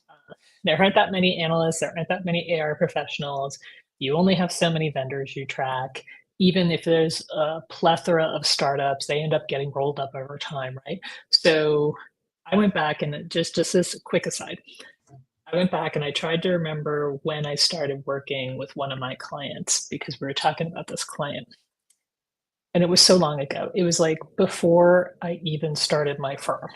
There aren't that many analysts, there aren't that many AR professionals. You only have so many vendors you track. Even if there's a plethora of startups, they end up getting rolled up over time, right? So I went back and just this quick aside, I went back and I tried to remember when I started working with one of my clients, because we were talking about this client. And it was so long ago. It was like before I even started my firm.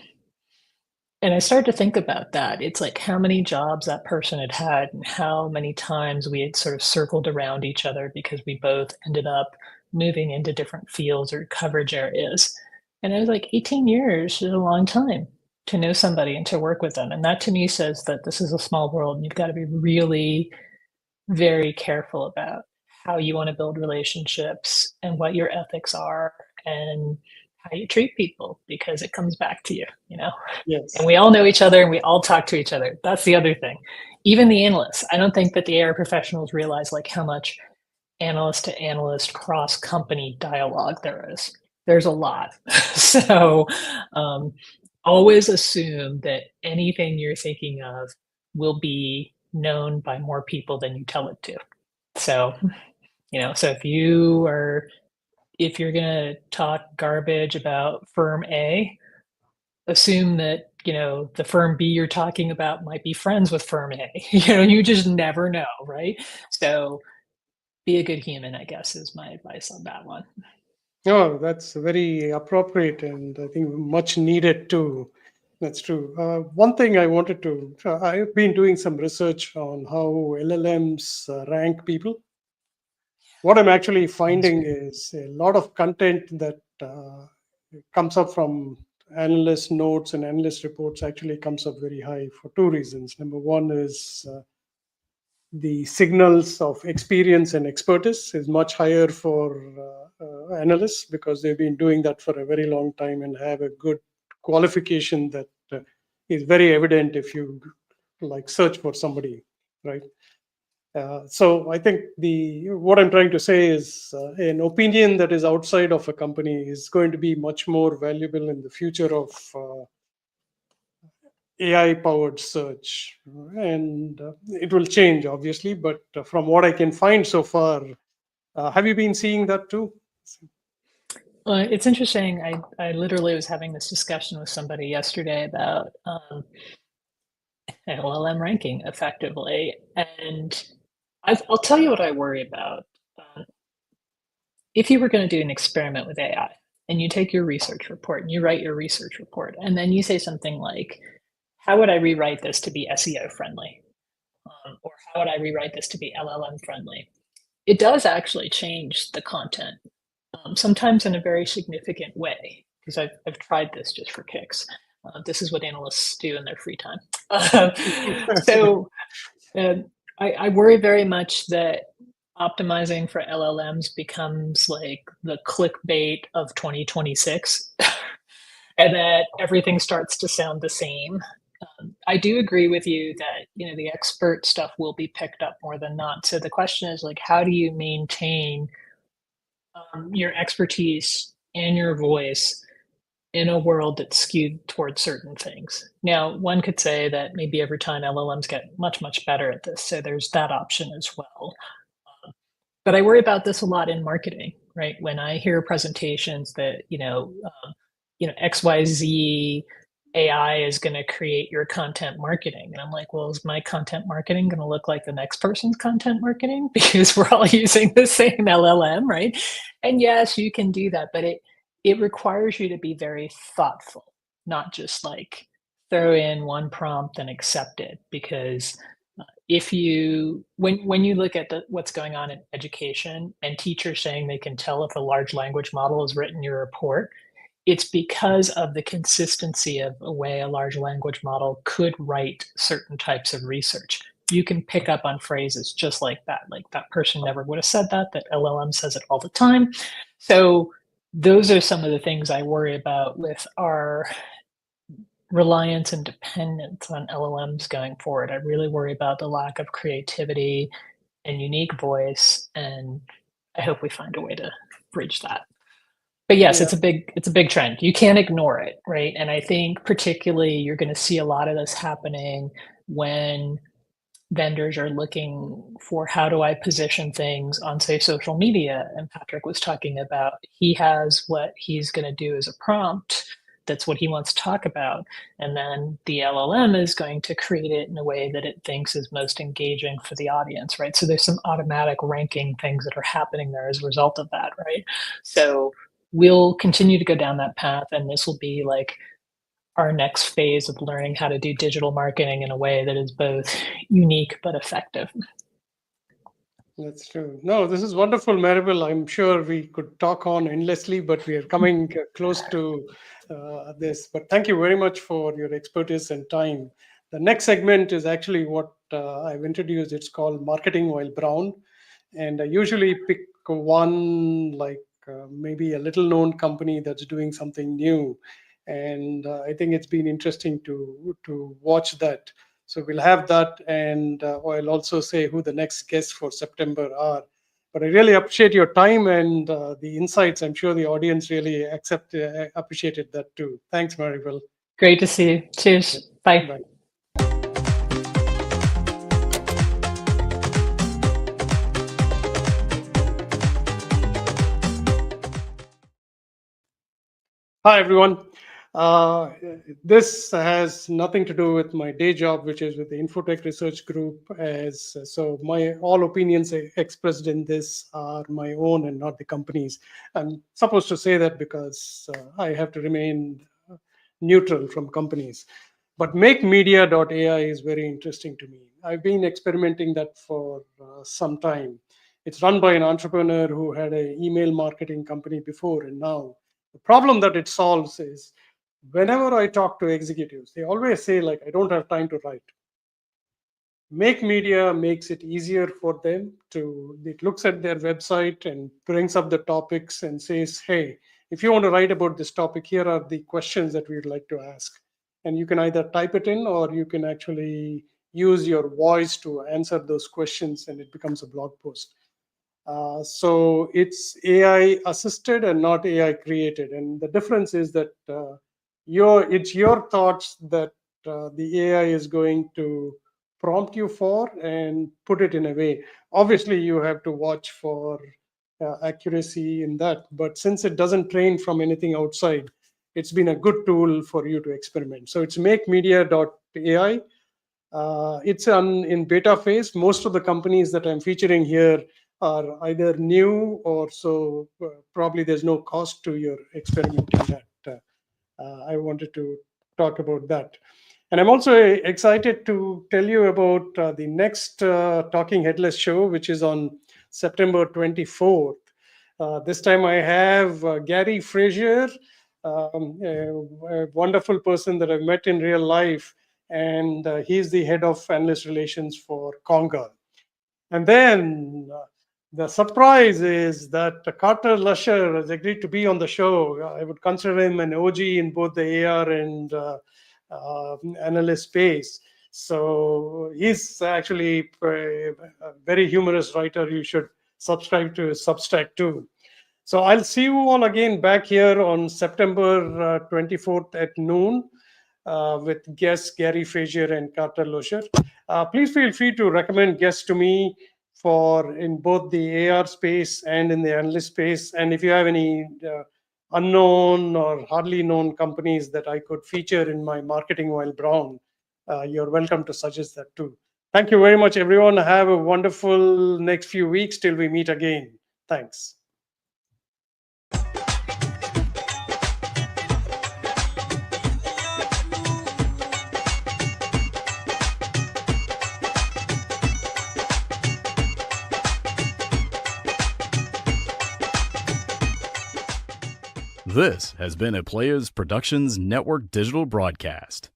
And I started to think about that. It's like how many jobs that person had had and how many times we had sort of circled around each other because we both ended up moving into different fields or coverage areas. And I was like, 18 years is a long time to know somebody and to work with them. And that to me says that this is a small world and you've got to be really very careful about how you want to build relationships and what your ethics are and how you treat people, because it comes back to you, Yes. And we all know each other and we all talk to each other. That's the other thing. Even the analysts, I don't think that the AR professionals realize like how much analyst to analyst cross company dialogue there is. There's a lot. So always assume that anything you're thinking of will be known by more people than you tell it to. So, so if you're going to talk garbage about firm A, assume that, the firm B you're talking about might be friends with firm A. You just never know, right? So be a good human, I guess, is my advice on that one. Oh, that's very appropriate and I think much needed too. That's true. One thing I wanted to, I've been doing some research on how LLMs rank people. What I'm actually finding is a lot of content that comes up from analyst notes and analyst reports actually comes up very high for two reasons. Number one is the signals of experience and expertise is much higher for analysts because they've been doing that for a very long time and have a good qualification that is very evident if you like search for somebody, right? So I think what I'm trying to say is an opinion that is outside of a company is going to be much more valuable in the future of AI-powered search, and it will change obviously. But from what I can find so far, have you been seeing that too? Well, it's interesting. I literally was having this discussion with somebody yesterday about LLM ranking effectively, and I'll tell you what I worry about. If you were going to do an experiment with AI and you take your research report and you write your research report, and then you say something like, how would I rewrite this to be SEO friendly? Or how would I rewrite this to be LLM friendly? It does actually change the content, sometimes in a very significant way, because I've tried this just for kicks. This is what analysts do in their free time. So I worry very much that optimizing for LLMs becomes like the clickbait of 2026 and that everything starts to sound the same. I do agree with you that, the expert stuff will be picked up more than not. So the question is like, how do you maintain your expertise and your voice in a world that's skewed towards certain things? Now, one could say that maybe over time LLMs get much, much better at this. So there's that option as well. But I worry about this a lot in marketing, right? When I hear presentations that, XYZ AI is going to create your content marketing. And I'm like, well, is my content marketing going to look like the next person's content marketing? Because we're all using the same LLM, right? And yes, you can do that, but it requires you to be very thoughtful, not just like throw in one prompt and accept it. Because if you when you look at what's going on in education and teachers saying they can tell if a large language model has written your report, it's because of the consistency of the way a large language model could write certain types of research. You can pick up on phrases just like that person never would have said that LLM says it all the time. So those are some of the things I worry about with our reliance and dependence on LLMs going forward. I really worry about the lack of creativity and unique voice, and I hope we find a way to bridge that. But yes, Yeah. it's a big trend. You can't ignore it, right? And I think particularly you're going to see a lot of this happening when vendors are looking for how do I position things on, say, social media. And Patrick was talking about he has what he's going to do as a prompt. That's what he wants to talk about. And then the LLM is going to create it in a way that it thinks is most engaging for the audience, right? So there's some automatic ranking things that are happening there as a result of that, right? So we'll continue to go down that path, and this will be like our next phase of learning how to do digital marketing in a way that is both unique but effective. That's true. No, this is wonderful, Maribel. I'm sure we could talk on endlessly, but we are coming close to this. But thank you very much for your expertise and time. The next segment is actually what I've introduced. It's called Marketing While Brown. And I usually pick one like maybe a little known company that's doing something new. And I think it's been interesting to watch that. So we'll have that, and I'll also say who the next guests for September are. But I really appreciate your time and the insights. I'm sure the audience really appreciated that too. Thanks, Maribel. Great to see you. Cheers. Bye. Bye. Hi, everyone. This has nothing to do with my day job, which is with the Infotech Research Group. So my all opinions expressed in this are my own and not the company's. I'm supposed to say that because I have to remain neutral from companies. But MakeMedia.ai is very interesting to me. I've been experimenting that for some time. It's run by an entrepreneur who had an email marketing company before, and now the problem that it solves is whenever I talk to executives, they always say, like, I don't have time to write. Make Media makes it easier for them it looks at their website and brings up the topics and says, hey, if you want to write about this topic, here are the questions that we'd like to ask. And you can either type it in or you can actually use your voice to answer those questions, and it becomes a blog post. So it's AI assisted and not AI created. And the difference is that it's your thoughts that the AI is going to prompt you for and put it in a way. Obviously, you have to watch for accuracy in that. But since it doesn't train from anything outside, it's been a good tool for you to experiment. So it's makemedia.ai. It's in beta phase. Most of the companies that I'm featuring here are either new or so probably there's no cost to your experimenting that. I wanted to talk about that. And I'm also excited to tell you about the next Talking Headless show, which is on September 24th. This time I have Gary Frazier, a wonderful person that I've met in real life, and he's the head of analyst relations for Conga. And then the surprise is that Carter Lusher has agreed to be on the show. I would consider him an OG in both the AR and analyst space. So he's actually a very humorous writer. You should subscribe to his Substack too. So I'll see you all again back here on September 24th at noon with guests Gary Frazier and Carter Lusher. Please feel free to recommend guests to me for in both the AR space and in the analyst space. And if you have any unknown or hardly known companies that I could feature in my marketing while brown, you're welcome to suggest that too. Thank you very much, everyone. Have a wonderful next few weeks till we meet again. Thanks. This has been a Players Productions Network digital broadcast.